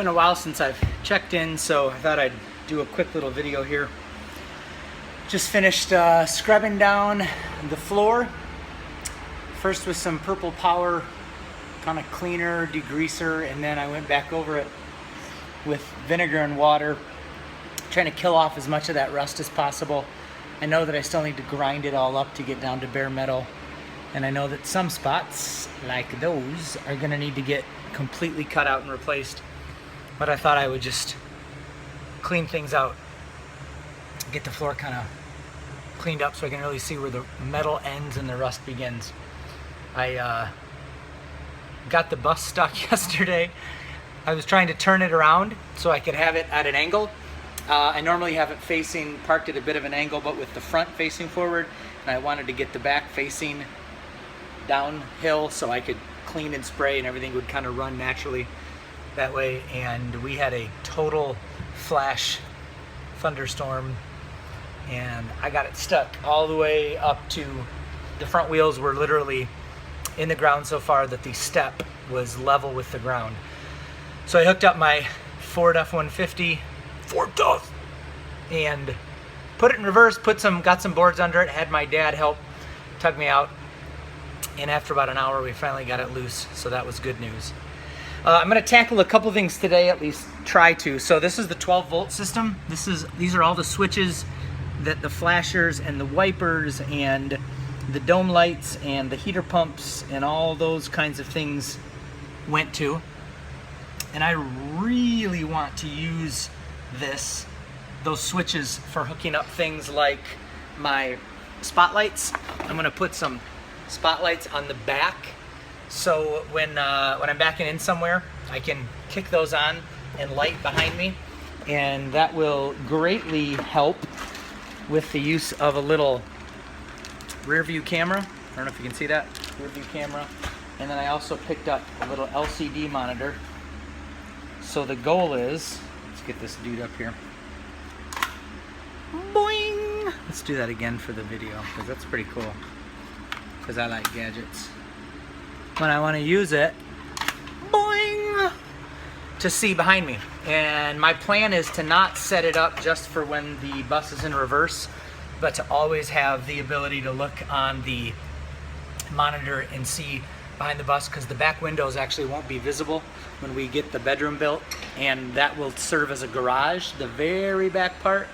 been a while since I've checked in, so I thought I'd do a quick little video here. Just finished scrubbing down the floor. First with some Purple Power kind of cleaner, degreaser, and then I went back over it with vinegar and water, trying to kill off as much of that rust as possible. I know that I still need to grind it all up to get down to bare metal, and I know that some spots, like those, are gonna need to get completely cut out and replaced. But I thought I would just clean things out, get the floor kind of cleaned up so I can really see where the metal ends and the rust begins. I got the bus stuck yesterday. I was trying to turn it around so I could have it at an angle. I normally have it parked at a bit of an angle, but with the front facing forward, and I wanted to get the back facing downhill so I could clean and spray and everything would kind of run naturally that way. And we had a total flash thunderstorm, and I got it stuck all the way up to the front wheels were literally in the ground so far that the step was level with the ground. So I hooked up my Ford F-150, Ford Tough, and put it in reverse, got some boards under it, had my dad help tug me out, and after about an hour we finally got it loose, so that was good news. I'm going to tackle a couple things today, at least try to. So this is the 12-volt system. These are all the switches that the flashers and the wipers and the dome lights and the heater pumps and all those kinds of things went to. And I really want to use those switches for hooking up things like my spotlights. I'm going to put some spotlights on the back, so when I'm backing in somewhere, I can kick those on and light behind me, and that will greatly help with the use of a little rear view camera. I don't know if you can see that, rear view camera. And then I also picked up a little LCD monitor. So the goal is, let's get this dude up here. Boing! Let's do that again for the video, because that's pretty cool. Because I like gadgets. When I want to use it, boing, to see behind me. And my plan is to not set it up just for when the bus is in reverse, but to always have the ability to look on the monitor and see behind the bus, because the back windows actually won't be visible when we get the bedroom built, and that will serve as a garage. The very back part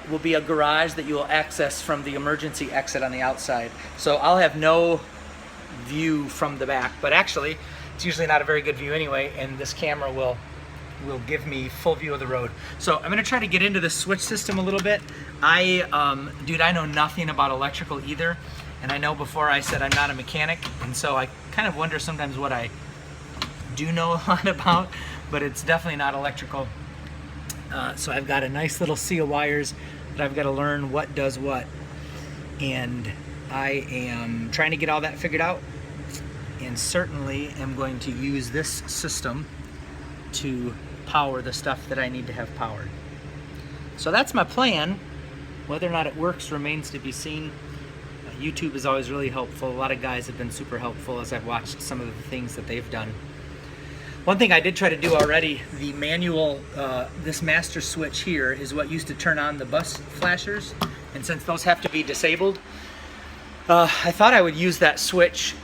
will be a garage that you will access from the emergency exit on the outside. So I'll have no view from the back, but actually it's usually not a very good view anyway, and this camera will give me full view of the road. So I'm gonna try to get into the switch system a little bit. Dude, I know nothing about electrical either, and I know before I said I'm not a mechanic, and so I kind of wonder sometimes what I do know a lot about, but it's definitely not electrical. So I've got a nice little sea of wires that I've got to learn what does what, and I am trying to get all that figured out, and certainly am going to use this system to power the stuff that I need to have powered. So that's my plan. Whether or not it works remains to be seen. YouTube is always really helpful. A lot of guys have been super helpful as I've watched some of the things that they've done. One thing I did try to do already, the manual, this master switch here is what used to turn on the bus flashers, and since those have to be disabled, I thought I would use that switch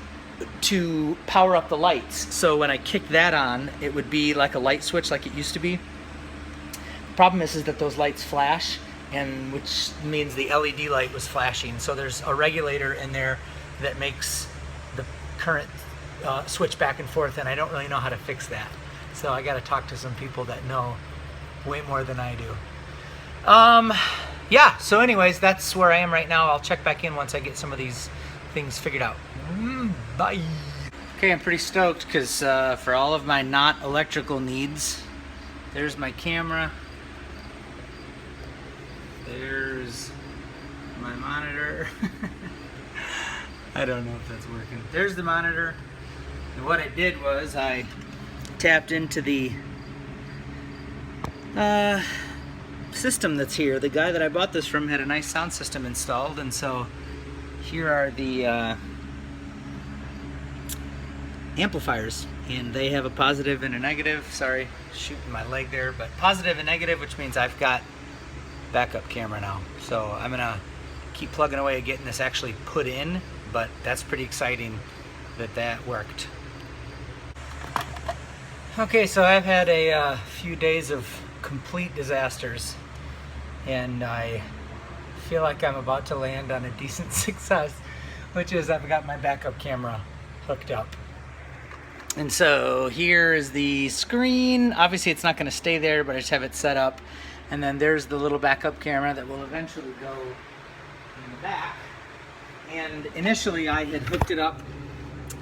to power up the lights. So when I kick that on, it would be like a light switch like it used to be. The problem is that those lights flash, and which means the LED light was flashing. So there's a regulator in there that makes the current switch back and forth, and I don't really know how to fix that. So I got to talk to some people that know way more than I do. Yeah, so anyways, that's where I am right now. I'll check back in once I get some of these things figured out. Bye. Okay, I'm pretty stoked because for all of my not electrical needs, there's my camera, there's my monitor. I don't know if that's working. There's the monitor. And what I did was I tapped into the system that's here. The guy that I bought this from had a nice sound system installed, and so here are the amplifiers, and they have a positive and a negative. Sorry, shooting my leg there, but positive and negative, which means I've got backup camera now. So I'm gonna keep plugging away at getting this actually put in, but that's pretty exciting that that worked. Okay, so I've had a few days of complete disasters, and I feel like I'm about to land on a decent success, which is I've got my backup camera hooked up. And so here is the screen. Obviously it's not going to stay there, but I just have it set up. And then there's the little backup camera that will eventually go in the back. And initially I had hooked it up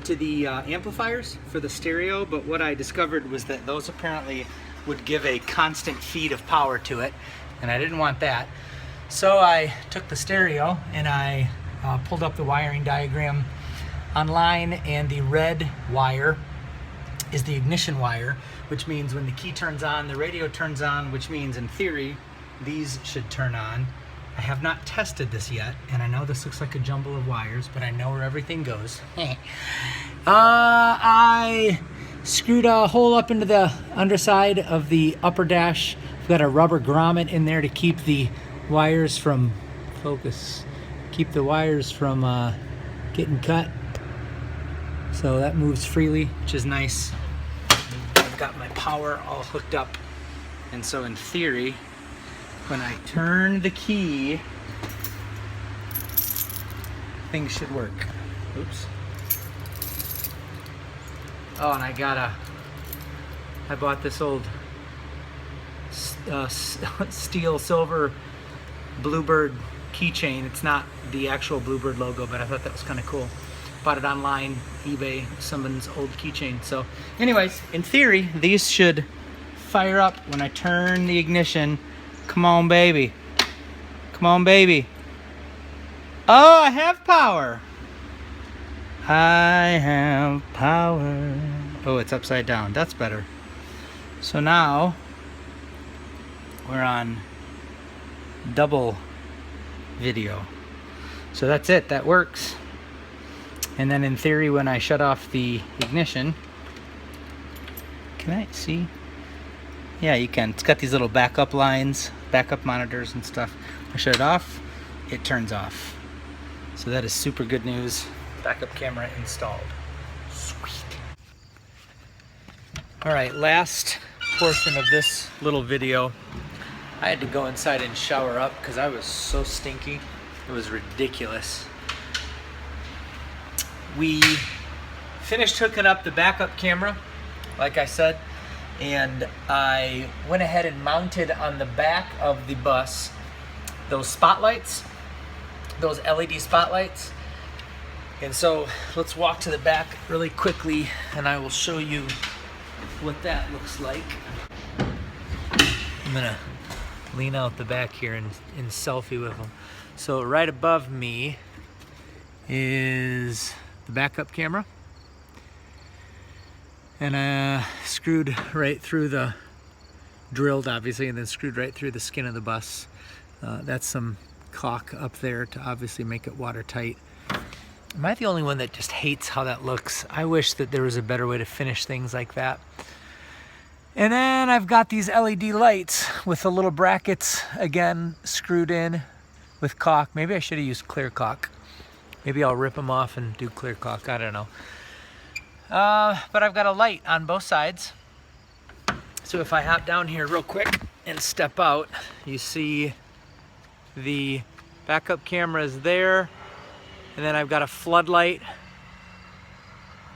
to the amplifiers for the stereo, but what I discovered was that those apparently would give a constant feed of power to it, and I didn't want that. So I took the stereo and I pulled up the wiring diagram online, and the red wire is the ignition wire, which means when the key turns on, the radio turns on, which means in theory these should turn on. I have not tested this yet, and I know this looks like a jumble of wires, but I know where everything goes. I screwed a hole up into the underside of the upper dash. I've got a rubber grommet in there to keep the wires from keep the wires from getting cut. So that moves freely, which is nice. I've got my power all hooked up, and so in theory, when I turn the key, things should work. Oops. Oh, and I bought this old steel silver Bluebird keychain. It's not the actual Bluebird logo, but I thought that was kind of cool. Bought it online, eBay, someone's old keychain. So anyways, in theory, these should fire up when I turn the ignition. Come on, baby. Come on, baby. Oh, I have power. I have power. Oh, it's upside down. That's better. So now we're on double video. So that's it. That works. And then in theory, when I shut off the ignition, can I see? Yeah, you can. It's got these little backup lines, backup monitors and stuff. I shut it off, it turns off. So that is super good news. Backup camera installed. Sweet. All right, last portion of this little video. I had to go inside and shower up because I was so stinky. It was ridiculous. We finished hooking up the backup camera, like I said, and I went ahead and mounted on the back of the bus those spotlights, those LED spotlights. And so let's walk to the back really quickly and I will show you what that looks like. I'm gonna lean out the back here and selfie with them. So right above me is the backup camera, and I screwed right through the, drilled obviously, and then screwed right through the skin of the bus. That's some caulk up there to obviously make it watertight. Am I the only one that just hates how that looks? I wish that there was a better way to finish things like that. And then I've got these LED lights with the little brackets, again, screwed in with caulk. Maybe I should have used clear caulk. Maybe I'll rip them off and do clear caulk, I don't know. But I've got a light on both sides. So if I hop down here real quick and step out, you see the backup camera is there. And then I've got a floodlight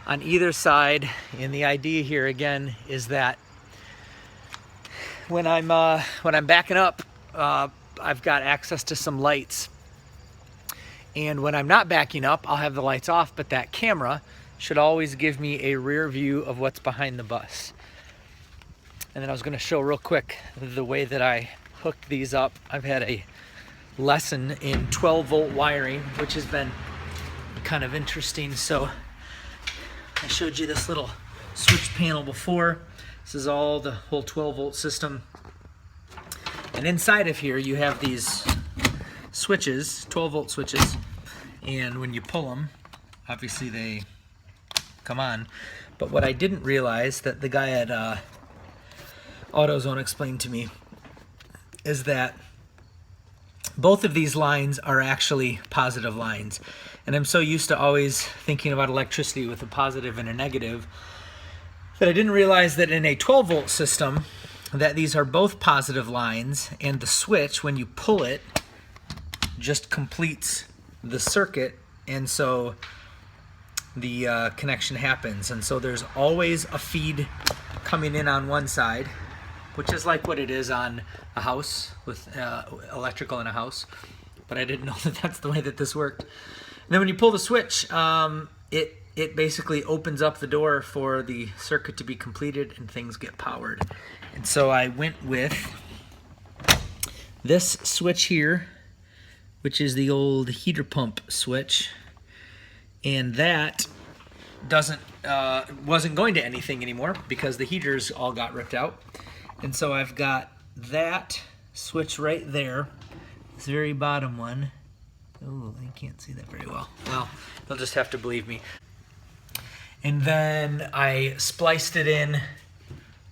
on either side. And the idea here again is that when I'm backing up, I've got access to some lights. And when I'm not backing up, I'll have the lights off, but that camera should always give me a rear view of what's behind the bus. And then I was going to show real quick the way that I hooked these up. I've had a lesson in 12-volt wiring, which has been kind of interesting. So I showed you this little switch panel before. This is all the whole 12-volt system. And inside of here you have these switches, 12-volt switches, and when you pull them, obviously they come on. But what I didn't realize that the guy at AutoZone explained to me is that both of these lines are actually positive lines. And I'm so used to always thinking about electricity with a positive and a negative that I didn't realize that in a 12-volt system that these are both positive lines, and the switch, when you pull it, just completes the circuit, and so the connection happens. And so there's always a feed coming in on one side, which is like what it is on a house with electrical in a house, but I didn't know that that's the way that this worked. And then when you pull the switch, it basically opens up the door for the circuit to be completed and things get powered. And so I went with this switch here, which is the old heater pump switch, and that wasn't going to anything anymore because the heaters all got ripped out. And so I've got that switch right there, this very bottom one. Oh, I can't see that very well. Well, they'll just have to believe me. And then I spliced it in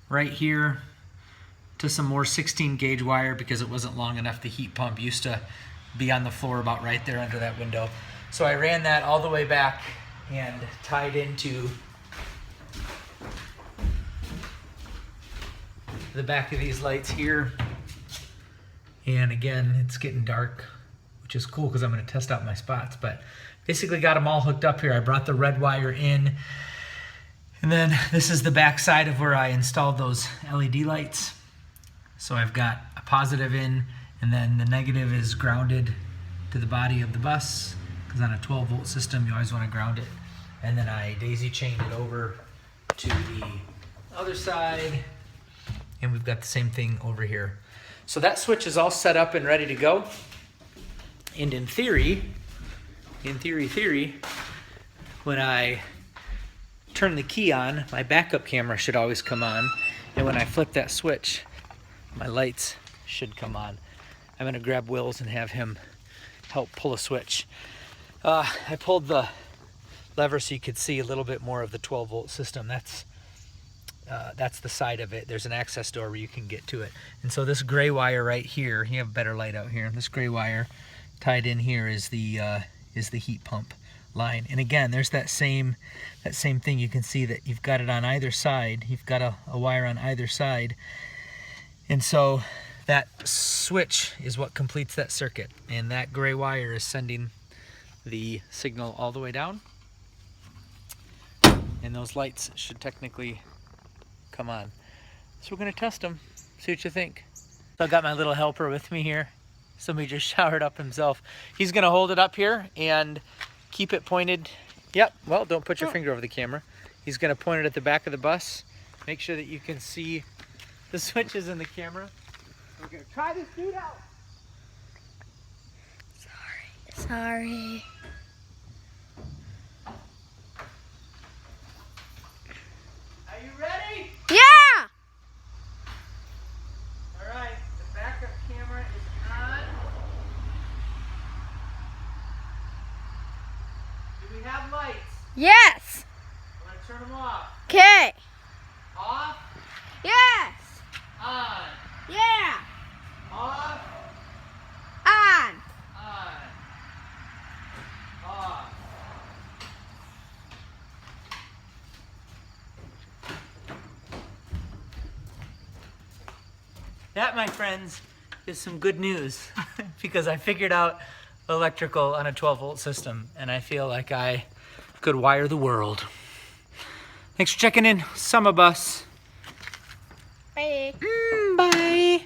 right here to some more 16 gauge wire because it wasn't long enough. The heat pump used to be on the floor about right there under that window. So I ran that all the way back and tied into the back of these lights here. And again, it's getting dark, which is cool because I'm going to test out my spots, but basically got them all hooked up here. I brought the red wire in, and then this is the back side of where I installed those LED lights. So I've got a positive in, and then the negative is grounded to the body of the bus, because on a 12-volt system you always want to ground it. And then I daisy chained it over to the other side, and we've got the same thing over here. So that switch is all set up and ready to go. And in theory, when I turn the key on, my backup camera should always come on. And when I flip that switch, my lights should come on. I'm gonna grab Will's and have him help pull a switch. I pulled the lever so you could see a little bit more of the 12-volt system. That's the side of it. There's an access door where you can get to it. And so this gray wire right here, you have better light out here. This gray wire tied in here is the heat pump line. And again, there's that same thing. You can see that you've got it on either side. You've got a wire on either side. And so that switch is what completes that circuit. And that gray wire is sending the signal all the way down. And those lights should technically come on. So we're gonna test them, see what you think. So I've got my little helper with me here. Somebody just showered up himself. He's gonna hold it up here and keep it pointed. Yep, well, don't put your finger over the camera. He's gonna point it at the back of the bus. Make sure that you can see the switches in the camera. We're gonna try this dude out. Sorry. Are you ready? Yeah! All right, the backup camera is on. Do we have lights? Yes! I'm gonna turn them off. Okay. Off, Yes! on, Yeah! off, On! on, off. That, my friends, is some good news because I figured out electrical on a 12-volt system, and I feel like I could wire the world. Thanks for checking in, Summah Bus. Bye. Bye.